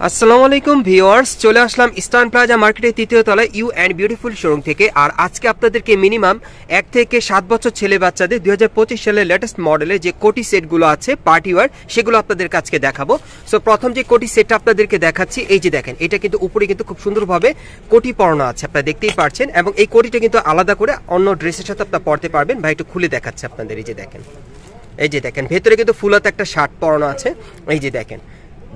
আসসালামু আলাইকুম ভিউয়ার্স, চলে আসলাম ইস্টার্ন প্লাজা মার্কেটের তৃতীয় তলায় ইউ অ্যান্ড বিউটিফুল শোরুম থেকে। আর আজকে আপনাদেরকে মিনিমাম 1 থেকে 7 বছর ছেলে বাচ্চাদের 2025 সালের লেটেস্ট মডেলের যে কোটি সেটগুলো আছে পার্টি ওয়্যার, সেগুলো আপনাদের কাছে দেখাবো। সো প্রথম যে কোটি সেটটা আপনাদেরকে দেখাচ্ছি, এই যে দেখেন, এটা কিন্তু উপরে কিন্তু খুব সুন্দরভাবে কোটি পরানো আছে, আপনারা দেখতেই পারছেন। এবং এই কোটিটা কিন্তু আলাদা করে অন্য ড্রেসের সাথে আপনারা পরতে পারবেন। ভাই একটু খুলে দেখাচ্ছে আপনাদের, এই যে দেখেন, এই যে দেখেন, ভেতরে কিন্তু ফুলাতে একটা শার্ট পরানো আছে, এই যে দেখেন,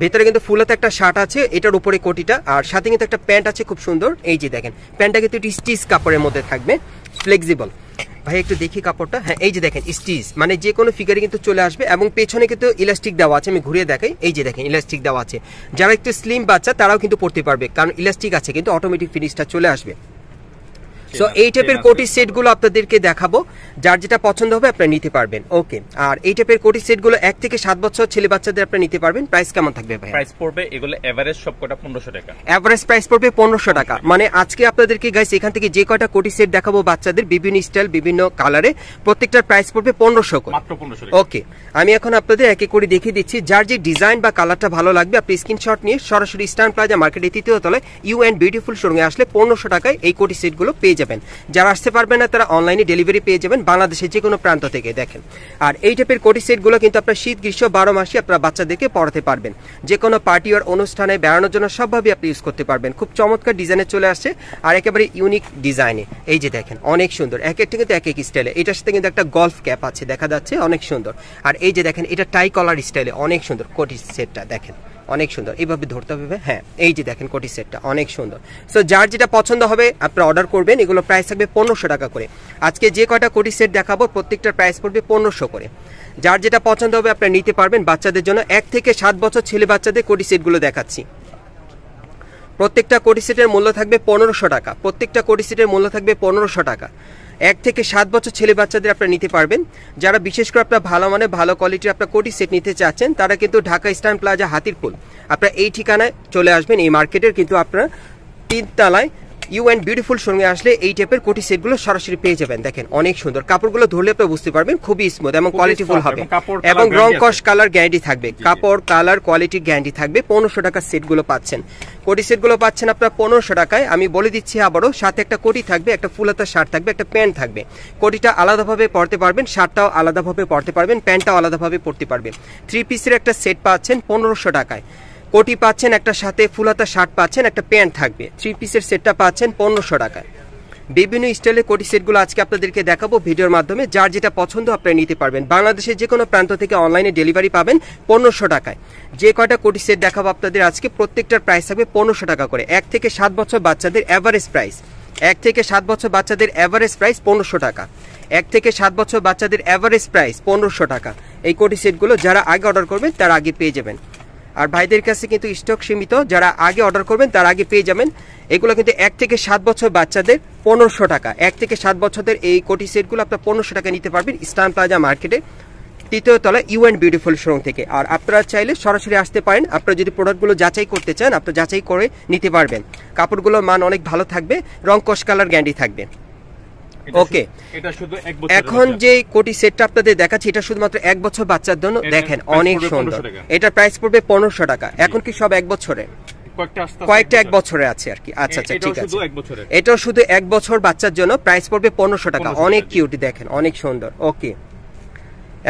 ভেতরে কিন্তু ফুলাতে একটা শার্ট আছে, এটার উপরে কোটিটা, আর সাথে কিন্তু একটা প্যান্ট আছে খুব সুন্দর। এই যে দেখেন, প্যান্টটা কিন্তু স্টিচ কাপড়ের মধ্যে থাকবে, ফ্লেক্সিবল। ভাই একটু দেখি কাপড়টা, হ্যাঁ এই যে দেখেন স্টিচ, মানে যে কোনো ফিগারে কিন্তু চলে আসবে। এবং পেছনে কিন্তু ইলাস্টিক দেওয়া আছে, আমি ঘুরিয়ে দেখাই, এই যে দেখেন ইলাস্টিক দেওয়া আছে। যারা একটু স্লিম বাচ্চা তারাও কিন্তু পড়তে পারবে, কারণ ইলাস্টিক আছে, কিন্তু অটোমেটিক ফিনিশটা চলে আসবে। সো এই টাইপের কোটি সেটগুলো আপনাদেরকে দেখাবো, যার যেটা পছন্দ হবে আপনারা নিতে পারবেন। ওকে, আর এই টাইপের কোটি সেটগুলো 1 থেকে 7 বছর ছেলে বাচ্চাদের আপনারা নিতে পারবেন। প্রাইস কেমন থাকবে ভাই? প্রাইস পড়বে এগুলো এভারেজ সবকটা 1500 টাকা। এভারেজ প্রাইস পড়বে 1500 টাকা। মানে আজকে আপনাদেরকে গাইস এখান থেকে যে কয়টা কোটি সেট দেখাবো বাচ্চাদের, বিভিন্ন স্টাইল বিভিন্ন কালারে, প্রত্যেকটার প্রাইস পড়বে 1500 করে, মাত্র 1500 টাকা। ওকে, আমি এখন আপনাদের এক এক করে দেখিয়ে দিচ্ছি। যার যে ডিজাইন বা কালারটা ভালো লাগবে আপনি স্ক্রিনশট নিয়ে সরাসরি ইস্টার্ন প্লাজা মার্কেটের তৃতীয় তলায় ইউ অ্যান্ড বিউটিফুল শোরুমে আসলে 1500 টাকায় এই কোটি সেটগুলো পেয়ে যাবেন। যারা আসতে পারবেন না তারা অনলাইনে ডেলিভারি পেয়ে যাবেন বাংলাদেশের যে কোনো প্রান্ত থেকে। দেখেন, আর এই টাইপের কোটি সেটগুলো কিন্তু আপনার শীত গ্রীষ্ম 12 মাসে আপনারা বাচ্চাদেরকে পড়াতে পারবেন, যে কোনো পার্টি আর অনুষ্ঠানে বেড়ানোর জন্য সবভাবে আপনি ইউজ করতে পারবেন। খুব চমৎকার ডিজাইনে চলে আসছে, আর একেবারে ইউনিক ডিজাইনে। এই যে দেখেন, অনেক সুন্দর, এক একটা কিন্তু এক এক স্টাইলে। এটার সাথে কিন্তু একটা গলফ ক্যাপ আছে, দেখা যাচ্ছে, অনেক সুন্দর। আর এই যে দেখেন, এটা টাই কলার স্টাইলে, অনেক সুন্দর কোটি সেটটা, দেখেন অনেক সুন্দর, এইভাবে ধরতে হবে, হ্যাঁ এই যে দেখেন কোটি সেটটা অনেক সুন্দর। সো যার যেটা পছন্দ হবে আপনারা অর্ডার করবেন। এগুলো প্রাইস থাকবে 1500 টাকা করে। আজকে যে কয়টা কোটি সেট দেখাবো প্রত্যেকটার প্রাইস পড়বে 1500 করে। যার যেটা পছন্দ হবে আপনারা নিতে পারবেন। বাচ্চাদের জন্য 1 থেকে 7 বছর ছেলে বাচ্চাদের কোটি সেটগুলো দেখাচ্ছি। প্রত্যেকটা কোটি সেটের মূল্য থাকবে 1500 টাকা। প্রত্যেকটা কোটি সেটের মূল্য থাকবে 1500 টাকা। 1 থেকে 7 বছর ছেলে বাচ্চাদের আপনারা নিতে পারবেন। যারা বিশেষ করে আপনারা ভালো মানে ভালো কোয়ালিটির আপনারা কোটি সেট নিতে চাচ্ছেন, তারা কিন্তু ঢাকা ইস্টার্ন প্লাজা হাতিরপুল আপনারা এই ঠিকানায় চলে আসবেন। এই মার্কেটের কিন্তু আপনারা 3 তলায় ইউ অ্যান্ড বিউটিফুল শোরুমে আসলে এই টাইপের কোটি সেটগুলো সরাসরি পেয়ে যাবেন। দেখেন অনেক সুন্দর, কাপড়গুলো ধরলে আপনারা বুঝতে পারবেন খুবই স্মুথ এবং কোয়ালিটিফুল হবে, এবং রং কস কালার গ্যারান্টি থাকবে। কাপড় কালার কোয়ালিটির গ্যারান্টি থাকবে। 1500 টাকা সেটগুলো পাচ্ছেন, কোটি সেটগুলো পাচ্ছেন আপনারা 1500 টাকায়। আমি বলে দিচ্ছি আবারও, সাথে একটা কোটি থাকবে, একটা ফুল হাতা শার্ট থাকবে, একটা প্যান্ট থাকবে। কোটিটা আলাদাভাবে পরতে পারবেন, শার্টটাও আলাদাভাবে পরতে পারবেন, প্যান্টটাও আলাদাভাবে পরতে পারবেন। 3 পিসের একটা সেট পাচ্ছেন 1500 টাকায়। কোটি পাচ্ছেন, একটা সাথে ফুল হাতা শার্ট পাচ্ছেন, একটা প্যান্ট থাকবে। 3 পিসের সেটটা পাচ্ছেন 1500 টাকায়। বিভিন্ন স্টাইলের কোটি সেটগুলো আজকে আপনাদেরকে দেখাবো ভিডিওর মাধ্যমে। যার যেটা পছন্দ আপনারা নিতে পারবেন। বাংলাদেশের যে কোনো প্রান্ত থেকে অনলাইনে ডেলিভারি পাবেন 1500 টাকায়। যে কয়টা কোটি সেট দেখাবো আপনাদের আজকে প্রত্যেকটার প্রাইস থাকবে 1500 টাকা করে। 1 থেকে 7 বছর বাচ্চাদের এভারেজ প্রাইস, 1 থেকে 7 বছর বাচ্চাদের এভারেজ প্রাইস 1500 টাকা। 1 থেকে 7 বছর বাচ্চাদের এভারেজ প্রাইস 1500 টাকা। এই কোটি সেটগুলো যারা আগে অর্ডার করবেন তারা আগে পেয়ে যাবেন। আর ভাইদের কাছে কিন্তু স্টক সীমিত, যারা আগে অর্ডার করবেন তারা আগে পেয়ে যাবেন। এগুলো কিন্তু 1 থেকে 7 বছর বাচ্চাদের 1500 টাকা। 1 থেকে 7 বছরের এই কোটি সেটগুলো আপনারা 1500 টাকা নিতে পারবেন ইস্টার্ন প্লাজা মার্কেটে তৃতীয় তলা ইউ অ্যান্ড বিউটিফুল শোরুম থেকে। আর আপনারা চাইলে সরাসরি আসতে পারেন। আপনারা যদি প্রোডাক্টগুলো যাচাই করতে চান আপনারা যাচাই করে নিতে পারবেন। কাপড়গুলোর মান অনেক ভালো থাকবে, রং কস কালার গ্যারান্টি থাকবে। ওকে, এটা শুধু 1 বছর। এখন যে কোটি সেটটা আপনাদের দেখাচ্ছি এটা শুধুমাত্র 1 বছর বাচ্চার জন্য। দেখেন অনেক সুন্দর, এটা প্রাইস পড়বে 1500 টাকা। এখন কি সব 1 বছরে? কয়েকটা 1 বছরে আছে আর কি। আচ্ছা আচ্ছা, ঠিক আছে, এটাও শুধু 1 বছর বাচ্চার জন্য, প্রাইস পড়বে 1500 টাকা। অনেক কিউট, দেখেন অনেক সুন্দর। ওকে,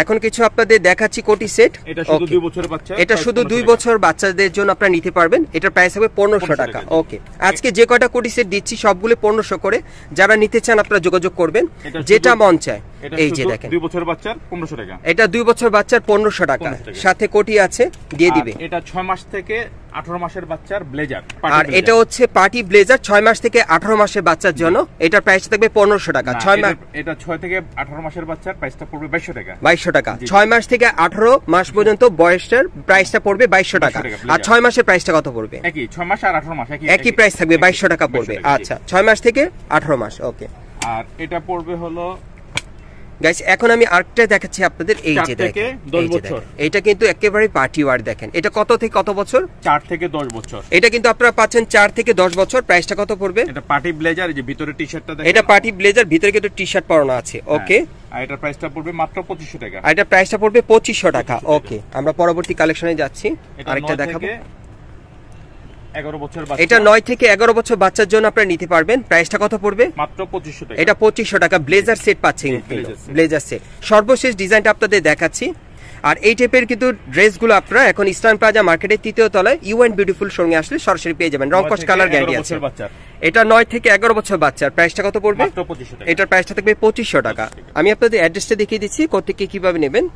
এখন কিছু আপনাদের দেখাচ্ছি কোটি সেট। এটা শুধু 2 বছরের বাচ্চা, এটা শুধু 2 বছর বাচ্চাদের জন্য আপনারা নিতে পারবেন। এটার প্রাইস হবে 1500 টাকা। ওকে, আজকে যে কয়টা কোটি সেট দিচ্ছি সবগুলো 1500 করে। যারা নিতে চান আপনারা যোগাযোগ করবেন, যেটা মন চায়। এই যে দেখেন, 2 বছর বাচ্চার 1500 টাকা। এটা 2 বছর বাচ্চার 1500 টাকা, সাথে কোটি আছে দিয়ে দিবে। এটা 6 মাস থেকে 18 মাসের বাচ্চার ব্লেজার। আর এটা হচ্ছে পার্টি ব্লেজার 6 মাস থেকে 18 মাসের বাচ্চার জন্য। এটার প্রাইস থাকবে 1500 টাকা। 6 মাস, এটা 6 থেকে 18 মাসের বাচ্চার প্রাইসটা পড়বে 2200 টাকা। 2200 টাকা। 6 মাস থেকে 18 মাস পর্যন্ত বয়সের প্রাইসটা পড়বে 2200 টাকা। আর 6 মাসের প্রাইসটা কত পড়বে? একই, 6 মাস আর 18 মাস একই প্রাইস থাকবে, 2200 টাকা পড়বে। আচ্ছা, 6 মাস থেকে 18 মাস। ওকে, আর এটা পড়বে হলো গাইস, এখন আমি আরেকটা দেখাচ্ছি আপনাদের। এই যে দেখেন, এটা কিন্তু একেবারে পার্টি ওয়্যার। দেখেন এটা কত থেকে কত বছর? 4 থেকে 10 বছর। এটা কিন্তু আপনারা পাচ্ছেন 4 থেকে 10 বছর। প্রাইসটা কত পড়বে? এটা পার্টি ব্লেজার, এই যে ভিতরে টি-শার্টটা দেখেন, এটা পার্টি ব্লেজার, ভিতরে কিন্তু টি-শার্ট পরানো আছে। ওকে, আর এটার প্রাইসটা পড়বে মাত্র 2500 টাকা। আর এটা প্রাইসটা পড়বে 2500 টাকা। ওকে, আমরা পরবর্তী কালেকশনে যাচ্ছি, আরেকটা দেখাবো। 11 বছর বাচ্চা। এটা 9 থেকে 11 বছর বাচ্চার জন্য আপনারা নিতে পারবেন। প্রাইসটা কত পড়বে? মাত্র 2500 টাকা। এটা 2500 টাকা। ব্লেজার সেট পাচ্ছেন, ব্লেজার সেট। সর্বশেষ ডিজাইনটা আপনাদের দেখাচ্ছি। আর এই টাইপের কিন্তু ড্রেসগুলো আপনারা এখন ইস্টার্ন প্লাজা মার্কেটের 3য় তলায় ইউ এন্ড বিউটিফুল শোরুমে আসলে সরাসরি পেয়ে যাবেন। রং কস কালার গ্যারান্টি আছে। এটা 9 থেকে 11 বছর বাচ্চার। প্রাইসটা কত পড়বে? মাত্র 2500 টাকা। এটার প্রাইসটা থাকবে 2500 টাকা। আমি আপনাদের অ্যাড্রেসটা দেখিয়ে দিচ্ছি কোত্থেকে কিভাবে নেবেন।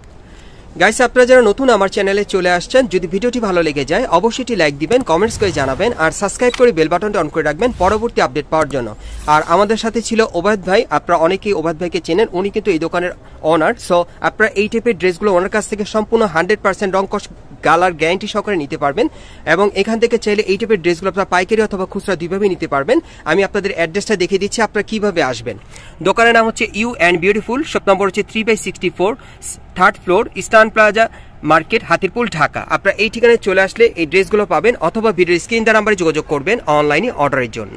গাইস, আপনারা যারা নতুন আমার চ্যানেলে চলে আসছেন, যদি ভিডিওটি ভালো লেগে যায় অবশ্যই লাইক দিবেন, কমেন্টস করে জানাবেন, আর সাবস্ক্রাইব করে বেল বাটনটা অন করে রাখবেন পরবর্তী আপডেট পাওয়ার জন্য। আর আমাদের সাথে ছিল ওবায়দ ভাই। আপনারা অনেকেই ওবায়দ ভাইকে চেনেন, উনি কিন্তু এই দোকানের ওনার। সো আপনারা এই টাইপের ড্রেসগুলো ওনার কাছ থেকে সম্পূর্ণ 100% রং কস কালার গ্যারান্টি সহকারে নিতে পারবেন। এবং এখান থেকে চাইলে এই টাইপের ড্রেসগুলো আপনারা পাইকারি অথবা খুচরা দুইভাবেই নিতে পারবেন। আমি আপনাদের অ্যাড্রেসটা দেখিয়ে দিচ্ছি আপনারা কিভাবে আসবেন। দোকানের নাম হচ্ছে you and beautiful, shop number হচ্ছে 3/64, 3rd floor, eastern plaza market, Hatirpool, Dhaka. আপনারা এই ঠিকানায় চলে আসলে এই ড্রেসগুলো পাবেন, অথবা ভিডিওর স্ক্রিন নাম্বারে যোগাযোগ করবেন অনলাইনে অর্ডারের জন্য।